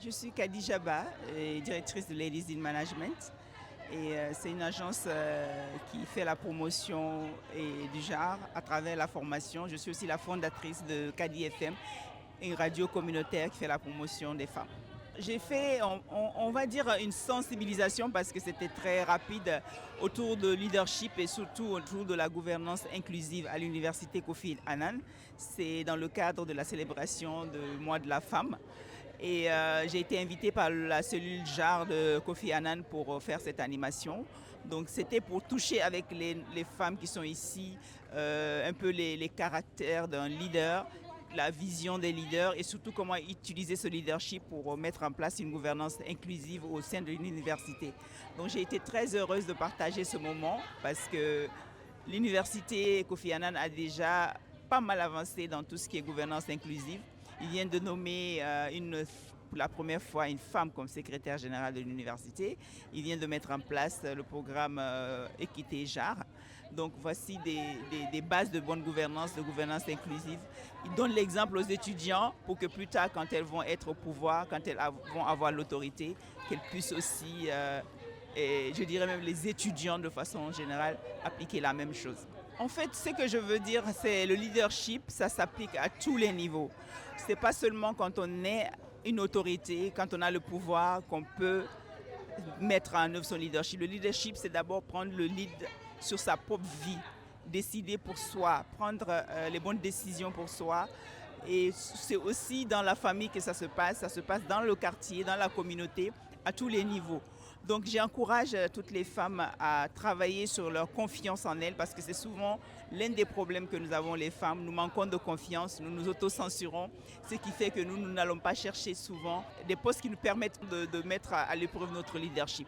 Je suis Khadija Ba, directrice de Ladies in Management. Et c'est une agence qui fait la promotion et du genre à travers la formation. Je suis aussi la fondatrice de Kadi FM, une radio communautaire qui fait la promotion des femmes. J'ai fait, on va dire, une sensibilisation parce que c'était très rapide autour de leadership et surtout autour de la gouvernance inclusive à l'université Kofi Annan. C'est dans le cadre de la célébration du mois de la femme. Et j'ai été invitée par la cellule genre de Kofi Annan pour faire cette animation. Donc c'était pour toucher avec les femmes qui sont ici, un peu les caractères d'un leader, la vision des leaders et surtout comment utiliser ce leadership pour mettre en place une gouvernance inclusive au sein de l'université. Donc j'ai été très heureuse de partager ce moment parce que l'université Kofi Annan a déjà pas mal avancé dans tout ce qui est gouvernance inclusive. Ils viennent de nommer pour la première fois une femme comme secrétaire générale de l'université. Ils viennent de mettre en place le programme Équité Genre. Donc voici des bases de bonne gouvernance, de gouvernance inclusive. Ils donnent l'exemple aux étudiants pour que plus tard, quand elles vont être au pouvoir, quand elles vont avoir l'autorité, qu'elles puissent aussi, et je dirais même les étudiants de façon générale, appliquer la même chose. En fait, ce que je veux dire, c'est le leadership, ça s'applique à tous les niveaux. C'est pas seulement quand on est une autorité, quand on a le pouvoir, qu'on peut mettre en œuvre son leadership. Le leadership, c'est d'abord prendre le lead sur sa propre vie, décider pour soi, prendre les bonnes décisions pour soi. Et c'est aussi dans la famille que ça se passe dans le quartier, dans la communauté, à tous les niveaux. Donc j'encourage toutes les femmes à travailler sur leur confiance en elles parce que c'est souvent l'un des problèmes que nous avons les femmes. Nous manquons de confiance, nous nous autocensurons, ce qui fait que nous n'allons pas chercher souvent des postes qui nous permettent de mettre à l'épreuve notre leadership.